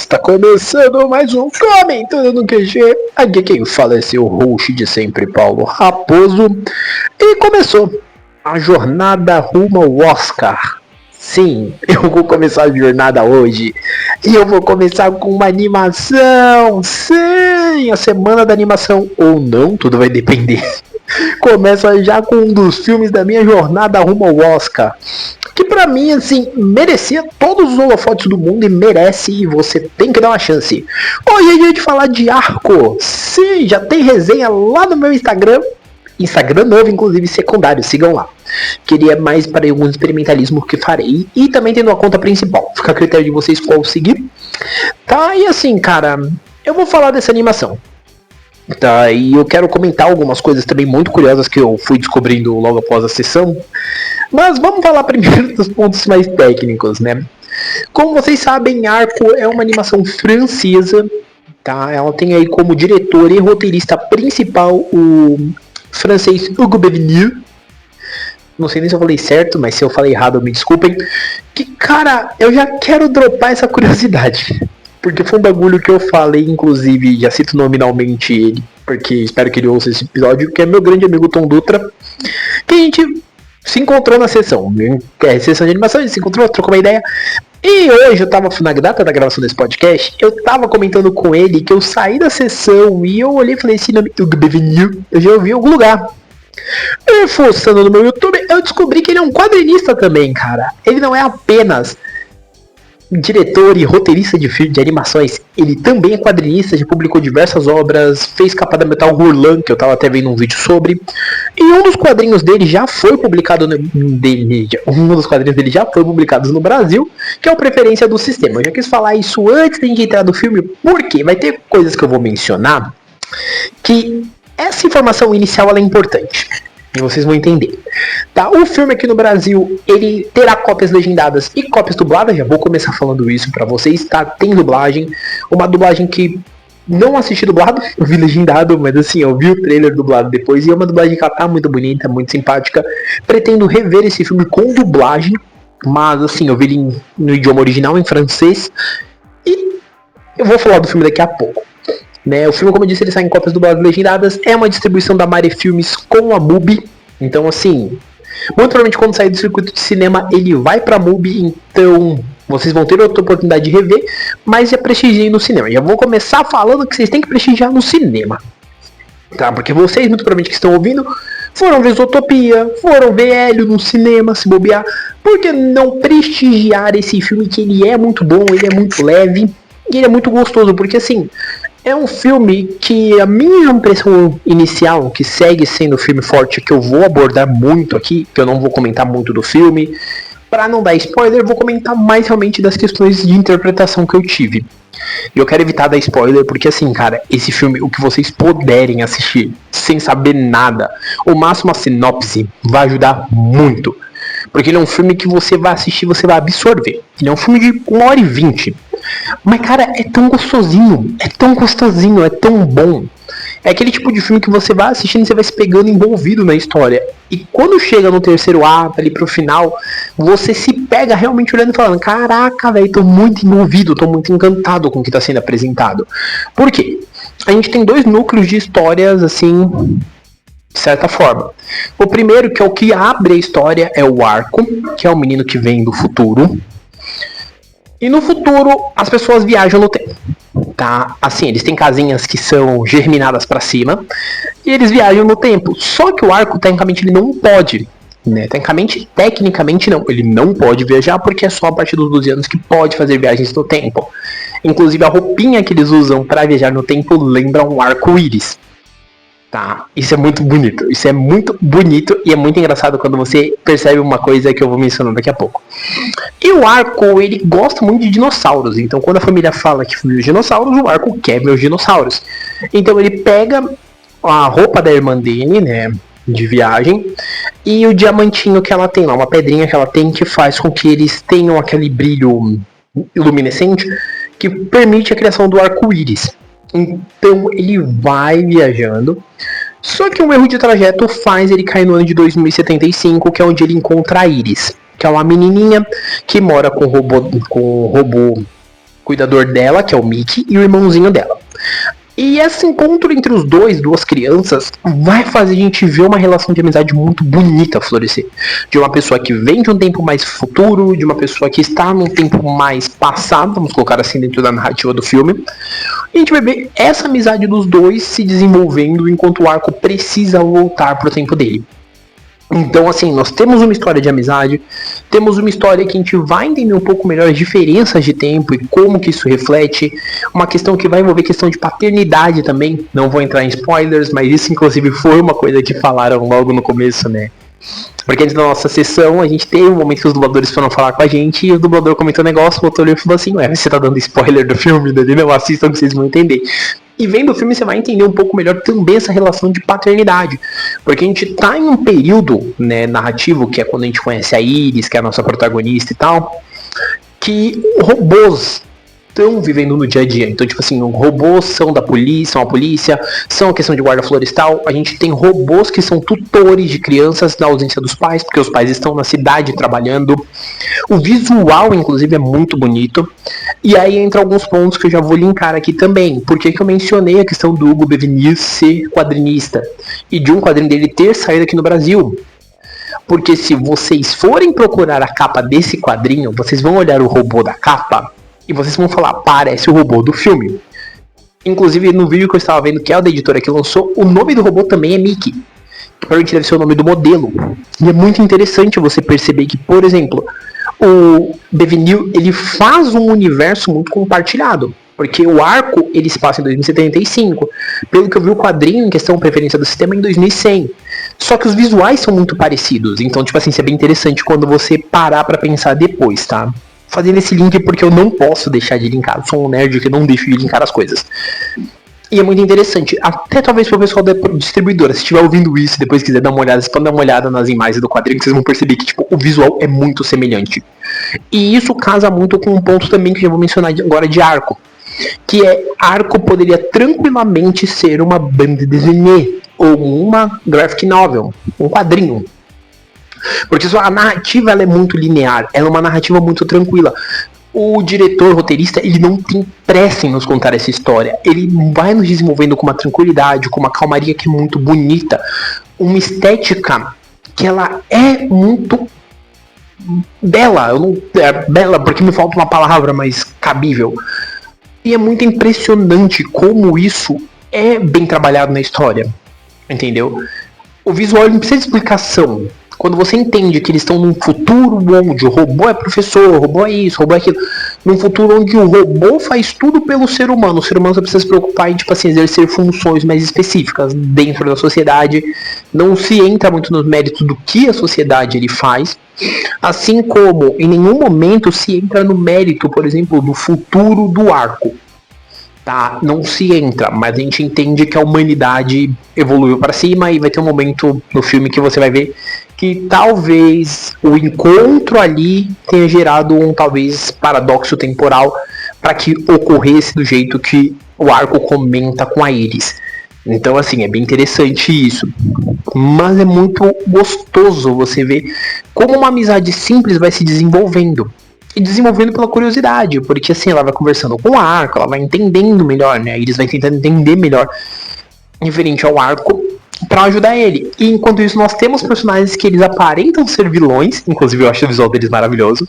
Está começando mais um Comentando no QG. Aqui quem fala é seu host de sempre, Paulo Raposo. E começou a jornada rumo ao Oscar. Sim, eu vou começar a jornada hoje. E eu vou começar com uma animação. Sim, a semana da animação. Ou não, tudo vai depender. Começa já com um dos filmes da minha jornada rumo ao Oscar. Que pra mim, assim, merecia todos os holofotes do mundo e merece, e você tem que dar uma chance. Hoje é dia de falar de Arco. Sim, já tem resenha lá no meu Instagram. Instagram novo, inclusive, secundário, sigam lá. Queria mais para algum experimentalismo que farei. E também tem uma conta principal. Fica a critério de vocês qual seguir. Tá, e assim, cara, eu vou falar dessa animação. Tá, e eu quero comentar algumas coisas também muito curiosas que eu fui descobrindo logo após a sessão. Mas vamos falar primeiro dos pontos mais técnicos, né? Como vocês sabem, Arco é uma animação francesa, tá? Ela tem aí como diretor e roteirista principal o francês Hugo Benvenu. Não sei nem se eu falei certo, mas se eu falei errado, me desculpem. Que, cara, eu já quero dropar essa curiosidade. Porque foi um bagulho que eu falei, inclusive, já cito nominalmente ele, porque espero que ele ouça esse episódio, que é meu grande amigo Tom Dutra, que a gente se encontrou na sessão, sessão de animação, a gente se encontrou, trocou uma ideia. E hoje eu tava, na data da gravação desse podcast, eu tava comentando com ele que eu saí da sessão e eu olhei e falei, esse nome, eu já ouvi em algum lugar. E forçando no meu YouTube, eu descobri que ele é um quadrinista também, cara. Ele não é apenas diretor e roteirista de filme de animações, ele também é quadrinista, já publicou diversas obras, fez capa da Metal Hurlan, que eu tava até vendo um vídeo sobre, e um dos quadrinhos dele já foi publicado no Brasil, que é o Preferência do Sistema. Eu já quis falar isso antes da gente entrar no filme, porque vai ter coisas que eu vou mencionar, que essa informação inicial ela é importante. E vocês vão entender. Tá? O filme aqui no Brasil, ele terá cópias legendadas e cópias dubladas. Já vou começar falando isso pra vocês, tá? Tem dublagem. Uma dublagem que não assisti dublado, eu vi legendado, mas assim, eu vi o trailer dublado depois. E é uma dublagem que ela tá muito bonita, muito simpática. Pretendo rever esse filme com dublagem. Mas assim, eu vi ele no idioma original, em francês. E eu vou falar do filme daqui a pouco. Né, o filme, como eu disse, ele sai em cópias dubladas legendadas. É uma distribuição da Mare Filmes com a MUBI. Então, assim, muito provavelmente quando sair do circuito de cinema, ele vai pra MUBI. Então, vocês vão ter outra oportunidade de rever. Mas já prestigiem no cinema. Já vou começar falando que vocês têm que prestigiar no cinema. Tá? Porque vocês, muito provavelmente que estão ouvindo, foram ver Zootopia, foram ver Hélio no cinema, se bobear. Por que não prestigiar esse filme que ele é muito bom, ele é muito leve e ele é muito gostoso? Porque, assim, é um filme que a minha impressão inicial, que segue sendo o filme forte, que eu vou abordar muito aqui, que eu não vou comentar muito do filme, para não dar spoiler, eu vou comentar mais realmente das questões de interpretação que eu tive. E eu quero evitar dar spoiler, porque assim, cara, esse filme, o que vocês puderem assistir, sem saber nada, o máximo a sinopse, vai ajudar muito. Porque ele é um filme que você vai assistir, você vai absorver. Ele é um filme de 1h20. Mas, cara, é tão gostosinho, é tão bom. É aquele tipo de filme que você vai assistindo e você vai se pegando envolvido na história. E quando chega no terceiro ato, ali pro final, você se pega realmente olhando e falando, caraca, velho, tô muito envolvido, tô muito encantado com o que tá sendo apresentado. Por quê? A gente tem dois núcleos de histórias, assim, de certa forma. O primeiro, que é o que abre a história, é o Arco, que é o menino que vem do futuro. E no futuro, as pessoas viajam no tempo, tá? Assim, eles têm casinhas que são germinadas pra cima, e eles viajam no tempo. Só que o Arco, tecnicamente, ele não pode, né? Tecnicamente não, ele não pode viajar, porque é só a partir dos 12 anos que pode fazer viagens no tempo. Inclusive, a roupinha que eles usam pra viajar no tempo lembra um arco-íris. Tá, isso é muito bonito e é muito engraçado quando você percebe uma coisa que eu vou mencionar daqui a pouco. E o Arco, ele gosta muito de dinossauros, então quando a família fala que viu os dinossauros, o Arco quer ver os dinossauros. Então ele pega a roupa da irmã dele, né, de viagem, e o diamantinho que ela tem lá, uma pedrinha que ela tem que faz com que eles tenham aquele brilho luminescente que permite a criação do arco-íris. Então ele vai viajando. Só que um erro de trajeto faz ele cair no ano de 2075, que é onde ele encontra a Iris, que é uma menininha que mora com o robô cuidador dela, que é o Mickey, e o irmãozinho dela. E esse encontro entre os duas crianças, vai fazer a gente ver uma relação de amizade muito bonita florescer. De uma pessoa que vem de um tempo mais futuro, de uma pessoa que está num tempo mais passado, vamos colocar assim dentro da narrativa do filme. E a gente vai ver essa amizade dos dois se desenvolvendo enquanto o arco precisa voltar pro tempo dele. Então, assim, nós temos uma história de amizade, temos uma história que a gente vai entender um pouco melhor as diferenças de tempo e como que isso reflete, uma questão que vai envolver questão de paternidade também, não vou entrar em spoilers, mas isso inclusive foi uma coisa que falaram logo no começo, né? Porque antes da nossa sessão, a gente teve um momento que os dubladores foram falar com a gente e o dublador comentou um negócio, voltou ali e falou assim, ué, você tá dando spoiler do filme? Daí não, assistam que vocês vão entender. E vendo o filme você vai entender um pouco melhor também essa relação de paternidade. Porque a gente tá em um período, né, narrativo, que é quando a gente conhece a Iris, que é a nossa protagonista e tal, que robôs estão vivendo no dia a dia. Então, tipo assim, robôs são da polícia, são a polícia, são a questão de guarda florestal. A gente tem robôs que são tutores de crianças na ausência dos pais, porque os pais estão na cidade trabalhando. O visual, inclusive, é muito bonito. E aí entra alguns pontos que eu já vou linkar aqui também. Por que eu mencionei a questão do Hugo Bevenier ser quadrinista e de um quadrinho dele ter saído aqui no Brasil? Porque se vocês forem procurar a capa desse quadrinho, vocês vão olhar o robô da capa e vocês vão falar, parece o robô do filme. Inclusive, no vídeo que eu estava vendo, que é o da editora que lançou, o nome do robô também é Mickey. Que provavelmente deve ser o nome do modelo. E é muito interessante você perceber que, por exemplo, o Bevenier, ele faz um universo muito compartilhado. Porque o arco, ele se passa em 2075. Pelo que eu vi o quadrinho em questão preferência do sistema em 2100. Só que os visuais são muito parecidos. Então, tipo assim, isso é bem interessante quando você parar pra pensar depois, tá? Fazendo esse link porque eu não posso deixar de linkar. Eu sou um nerd que não deixo de linkar as coisas. E é muito interessante. Até talvez pro pessoal da distribuidora, se estiver ouvindo isso e depois quiser dar uma olhada, vocês podem dar uma olhada nas imagens do quadrinho, que vocês vão perceber que tipo, o visual é muito semelhante. E isso casa muito com um ponto também que eu já vou mencionar agora de arco. Que é, arco poderia tranquilamente ser uma bande dessinée ou uma graphic novel, um quadrinho. Porque a narrativa ela é muito linear, ela é uma narrativa muito tranquila. O diretor, roteirista, ele não tem pressa em nos contar essa história. Ele vai nos desenvolvendo com uma tranquilidade, com uma calmaria que é muito bonita. Uma estética que ela é muito bela. Eu não, é bela porque me falta uma palavra mais cabível. E é muito impressionante como isso é bem trabalhado na história. Entendeu? O visual não precisa de explicação. Quando você entende que eles estão num futuro onde o robô é professor, o robô é isso, o robô é aquilo, num futuro onde o robô faz tudo pelo ser humano, o ser humano só precisa se preocupar em, tipo assim, exercer funções mais específicas dentro da sociedade, não se entra muito nos méritos do que a sociedade ele faz, assim como em nenhum momento se entra no mérito, por exemplo, do futuro do arco. Tá, não se entra, mas a gente entende que a humanidade evoluiu para cima e vai ter um momento no filme que você vai ver que talvez o encontro ali tenha gerado um talvez paradoxo temporal para que ocorresse do jeito que o arco comenta com a Iris. Então assim, é bem interessante isso. Mas é muito gostoso você ver como uma amizade simples vai se desenvolvendo. E desenvolvendo pela curiosidade, porque assim, ela vai conversando com o arco, ela vai entendendo melhor, né? A Iris vai tentando entender melhor referente ao arco pra ajudar ele. E enquanto isso, nós temos personagens que eles aparentam ser vilões, inclusive eu acho o visual deles maravilhoso,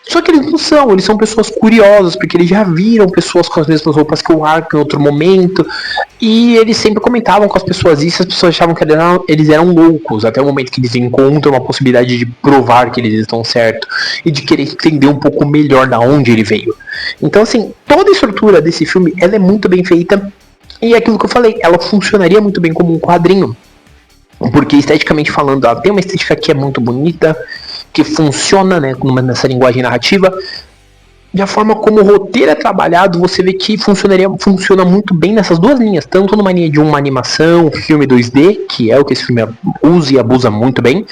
só que eles não são, eles são pessoas curiosas, porque eles já viram pessoas com as mesmas roupas que o arco em outro momento, e eles sempre comentavam com as pessoas isso, as pessoas achavam que eles eram loucos, até o momento que eles encontram uma possibilidade de provar que eles estão certos, e de querer entender um pouco melhor da onde ele veio. Então assim, toda a estrutura desse filme, ela é muito bem feita, e é aquilo que eu falei, ela funcionaria muito bem como um quadrinho, porque esteticamente falando, ela tem uma estética que é muito bonita, que funciona, né, nessa linguagem narrativa. E a forma como o roteiro é trabalhado, você vê que funciona muito bem nessas duas linhas, tanto numa linha de uma animação, filme 2D, que é o que esse filme usa e abusa muito bem,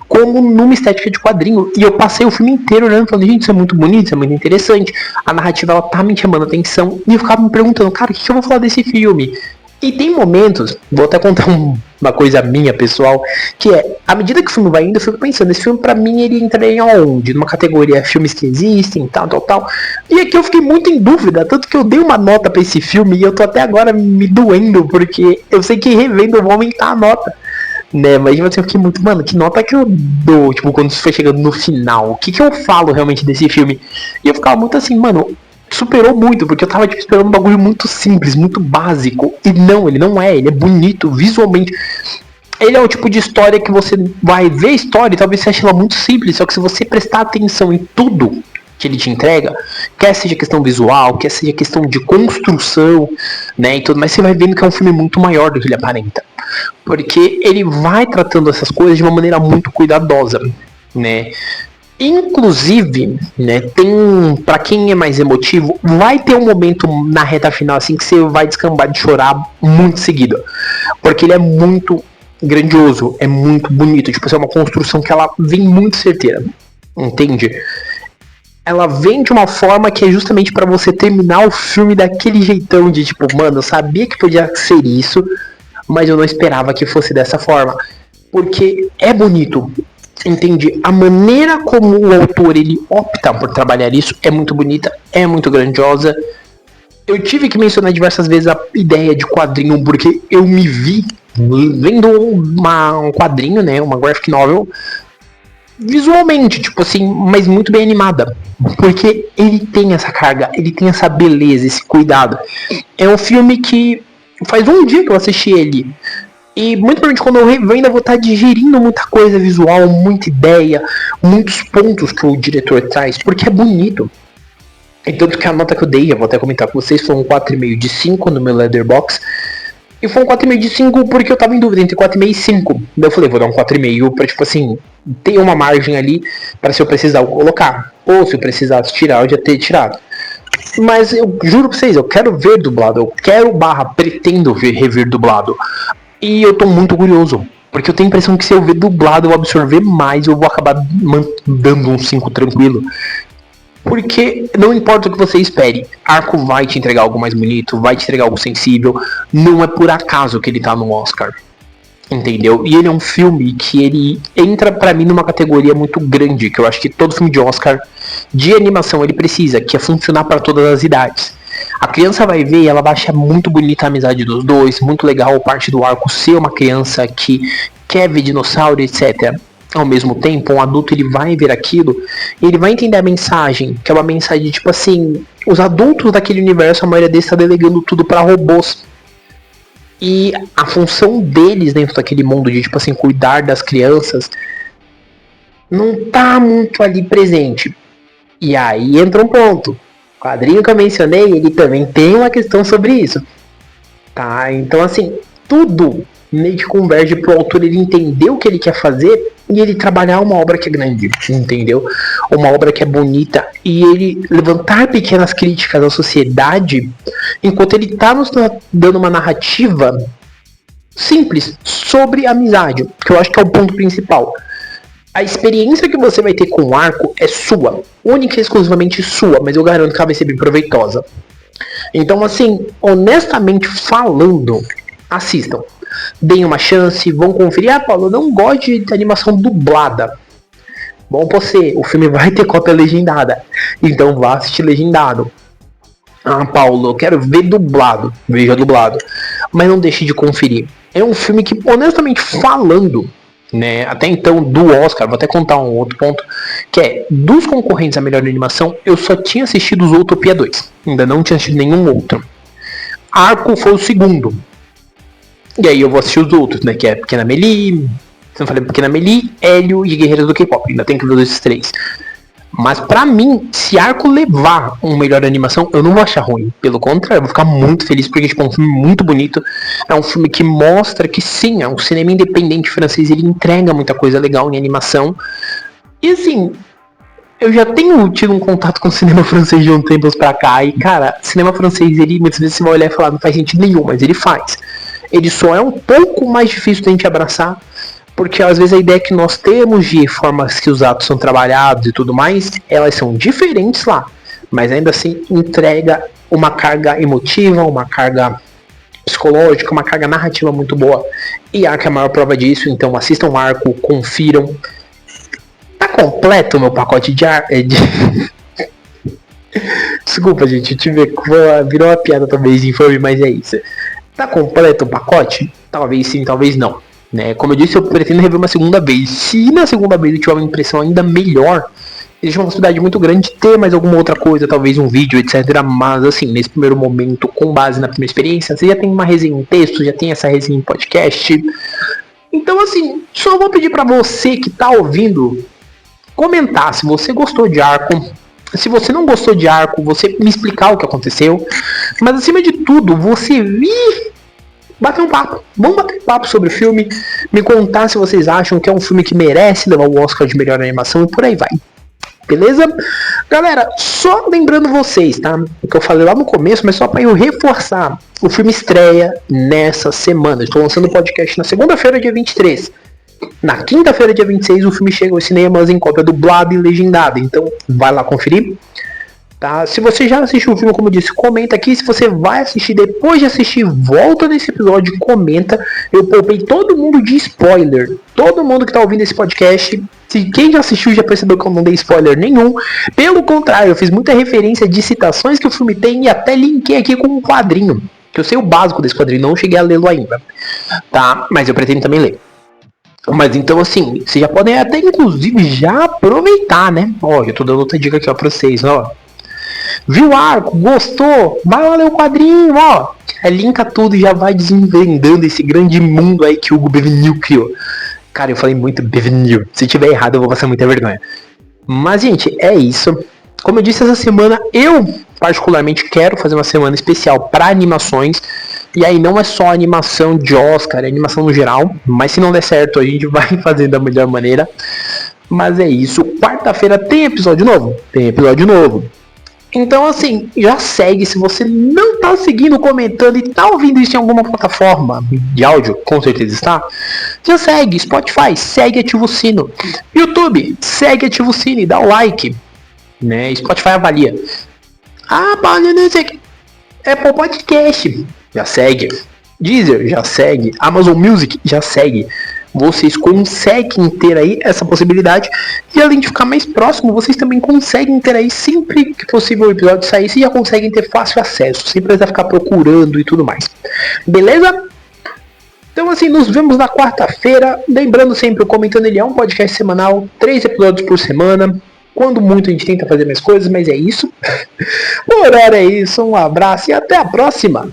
como numa estética de quadrinho. E eu passei o filme inteiro olhando e falando, gente, isso é muito bonito, isso é muito interessante, a narrativa ela tá me chamando a atenção, e eu ficava me perguntando, cara, o que eu vou falar desse filme? E tem momentos, vou até contar uma coisa minha, pessoal, que é, à medida que o filme vai indo, eu fico pensando, esse filme pra mim, ele entraria em onde? Numa categoria filmes que existem, tal. E aqui eu fiquei muito em dúvida, tanto que eu dei uma nota pra esse filme e eu tô até agora me doendo, porque eu sei que revendo eu vou aumentar a nota, né? Mas tipo assim, eu fiquei muito, mano, que nota que eu dou, tipo, quando isso foi chegando no final? O que eu falo realmente desse filme? E eu ficava muito assim, mano, superou muito, porque eu tava tipo, esperando um bagulho muito simples, muito básico. E não, ele não é, ele é bonito visualmente. Ele é o tipo de história que você vai ver a história e talvez você ache ela muito simples, só que se você prestar atenção em tudo que ele te entrega, quer seja questão visual, quer seja questão de construção, né, e tudo, mas você vai vendo que é um filme muito maior do que ele aparenta. Porque ele vai tratando essas coisas de uma maneira muito cuidadosa, né? Inclusive, né, tem, pra quem é mais emotivo, vai ter um momento na reta final assim que você vai descambar de chorar muito seguido, porque ele é muito grandioso, é muito bonito, tipo, é uma construção que ela vem muito certeira, entende? Ela vem de uma forma que é justamente pra você terminar o filme daquele jeitão de tipo, mano, eu sabia que podia ser isso, mas eu não esperava que fosse dessa forma, porque é bonito. Entende? A maneira como o autor ele opta por trabalhar isso é muito bonita, é muito grandiosa. Eu tive que mencionar diversas vezes a ideia de quadrinho porque eu me vi vendo um quadrinho, né, uma graphic novel, visualmente, tipo assim, mas muito bem animada, porque ele tem essa carga, ele tem essa beleza, esse cuidado. É um filme que faz um dia que eu assisti ele. E muito provavelmente quando eu ainda vou estar digerindo muita coisa visual, muita ideia, muitos pontos que o diretor traz, porque é bonito. E tanto que a nota que eu dei, eu vou até comentar com vocês, foi um 4,5 de 5 no meu Letterboxd. E foi um 4,5 de 5 porque eu tava em dúvida entre 4,5 e 5. Daí eu falei, vou dar um 4,5 pra, tipo assim, ter uma margem ali pra se eu precisar eu colocar. Ou se eu precisasse tirar, eu já ter tirado. Mas eu juro pra vocês, eu quero ver dublado, eu quero pretendo rever dublado. E eu tô muito curioso, porque eu tenho a impressão que se eu ver dublado eu vou absorver mais, eu vou acabar dando um 5 tranquilo. Porque não importa o que você espere, Arco vai te entregar algo mais bonito, vai te entregar algo sensível, não é por acaso que ele tá no Oscar. Entendeu? E ele é um filme que ele entra pra mim numa categoria muito grande, que eu acho que todo filme de Oscar de animação ele precisa, que é funcionar para todas as idades. A criança vai ver e ela vai achar muito bonita a amizade dos dois, muito legal parte do arco ser uma criança que quer ver dinossauro, etc. Ao mesmo tempo, um adulto ele vai ver aquilo e ele vai entender a mensagem, que é uma mensagem tipo assim, os adultos daquele universo, a maioria deles está delegando tudo para robôs. E a função deles dentro daquele mundo de tipo assim, cuidar das crianças não tá muito ali presente. E aí entra um ponto. O quadrinho que eu mencionei, ele também tem uma questão sobre isso. Tá? Então assim, tudo meio que converge pro autor ele entender o que ele quer fazer e ele trabalhar uma obra que é grande, entendeu? Uma obra que é bonita e ele levantar pequenas críticas à sociedade enquanto ele tá nos dando uma narrativa simples sobre amizade, que eu acho que é o ponto principal. A experiência que você vai ter com o arco é sua, única e exclusivamente sua, mas eu garanto que ela vai ser bem proveitosa. Então assim, honestamente falando, assistam. Deem uma chance, vão conferir. Ah, Paulo, eu não gosto de animação dublada. Bom pra você, o filme vai ter cópia legendada. Então vá assistir legendado. Ah, Paulo, eu quero ver dublado. Veja dublado. Mas não deixe de conferir. É um filme que, honestamente falando, né, até então do Oscar, vou até contar um outro ponto, que é, dos concorrentes à melhor animação, eu só tinha assistido Zootopia 2. Ainda não tinha assistido nenhum outro. Arco foi o segundo. E aí eu vou assistir os outros, né? Que é Pequena Meli, se não falei Pequena Meli, Hélio e Guerreiras do K-Pop. Ainda tem que ver esses três. Mas pra mim, se Arco levar uma melhor animação, eu não vou achar ruim. Pelo contrário, eu vou ficar muito feliz porque tipo, é um filme muito bonito. É um filme que mostra que sim, é um cinema independente francês. Ele entrega muita coisa legal em animação. E assim, eu já tenho tido um contato com o cinema francês de um tempo pra cá. E cara, cinema francês, ele muitas vezes você vai olhar e falar, não faz sentido nenhum, mas ele faz. Ele só é um pouco mais difícil de a gente abraçar, porque às vezes a ideia que nós temos de formas que os atos são trabalhados e tudo mais, elas são diferentes lá, mas ainda assim entrega uma carga emotiva, uma carga psicológica, uma carga narrativa muito boa. E Arco é a maior prova disso, então assistam Arco, confiram. Tá completo o meu pacote de Desculpa, gente, eu tive virou uma piada talvez infame, mas é isso. Tá completo o pacote? Talvez sim, talvez não. Né? Como eu disse, eu pretendo rever uma segunda vez. Se na segunda vez eu tiver uma impressão ainda melhor, existe uma possibilidade muito grande de ter mais alguma outra coisa, talvez um vídeo, etc. Mas assim, nesse primeiro momento, com base na primeira experiência, você já tem uma resenha em texto, já tem essa resenha em podcast. Então assim, só vou pedir pra você que tá ouvindo comentar se você gostou de Arco. Se você não gostou de Arco, você me explicar o que aconteceu. Mas acima de tudo, você vir bater um papo. Vamos bater um papo sobre o filme. Me contar se vocês acham que é um filme que merece levar o Oscar de melhor animação e por aí vai. Beleza? Galera, só lembrando vocês, tá? O que eu falei lá no começo, mas só para eu reforçar. O filme estreia nessa semana. Estou lançando o podcast na segunda-feira, dia 23. Na quinta-feira, dia 26, o filme chega aos cinemas em cópia dublada e legendada. Então, vai lá conferir. Tá? Se você já assistiu o filme, como eu disse, comenta aqui. Se você vai assistir, depois de assistir, volta nesse episódio e comenta. Eu poupei todo mundo de spoiler. Todo mundo que tá ouvindo esse podcast. Se quem já assistiu já percebeu que eu não dei spoiler nenhum. Pelo contrário, eu fiz muita referência de citações que o filme tem e até linkei aqui com um quadrinho. Que eu sei o básico desse quadrinho, não cheguei a lê-lo ainda. Tá? Mas eu pretendo também ler. Mas então assim, vocês já podem até inclusive já aproveitar, né? Ó, eu tô dando outra dica aqui ó pra vocês, ó. Viu o Arco? Gostou? Vai lá ler o quadrinho, ó. Linka tudo e já vai desvendando esse grande mundo aí que o Hugo Bevenil criou. Cara, eu falei muito Bevenil. Se tiver errado eu vou passar muita vergonha. Mas gente, é isso. Como eu disse, essa semana eu particularmente quero fazer uma semana especial para animações. E aí não é só animação de Oscar, é animação no geral. Mas se não der certo, a gente vai fazer da melhor maneira. Mas é isso. Quarta-feira tem episódio novo? Tem episódio novo. Então assim, já segue. Se você não tá seguindo, comentando e tá ouvindo isso em alguma plataforma de áudio, com certeza está. Já segue. Spotify, segue, ativa o sino. YouTube, segue, ativa o sino e dá o like. Né? Spotify avalia. Ah, Paulo, não sei o que. Apple Podcast, já segue. Deezer, já segue. Amazon Music, já segue. Vocês conseguem ter aí essa possibilidade. E além de ficar mais próximo, vocês também conseguem ter aí, sempre que possível o episódio sair, vocês já conseguem ter fácil acesso, sem precisar ficar procurando e tudo mais. Beleza? Então assim, nos vemos na quarta-feira. Lembrando sempre, o Comentando Ele é um podcast semanal, 3 episódios por semana. Quando muito a gente tenta fazer mais coisas, mas é isso. Por hora é isso, um abraço e até a próxima!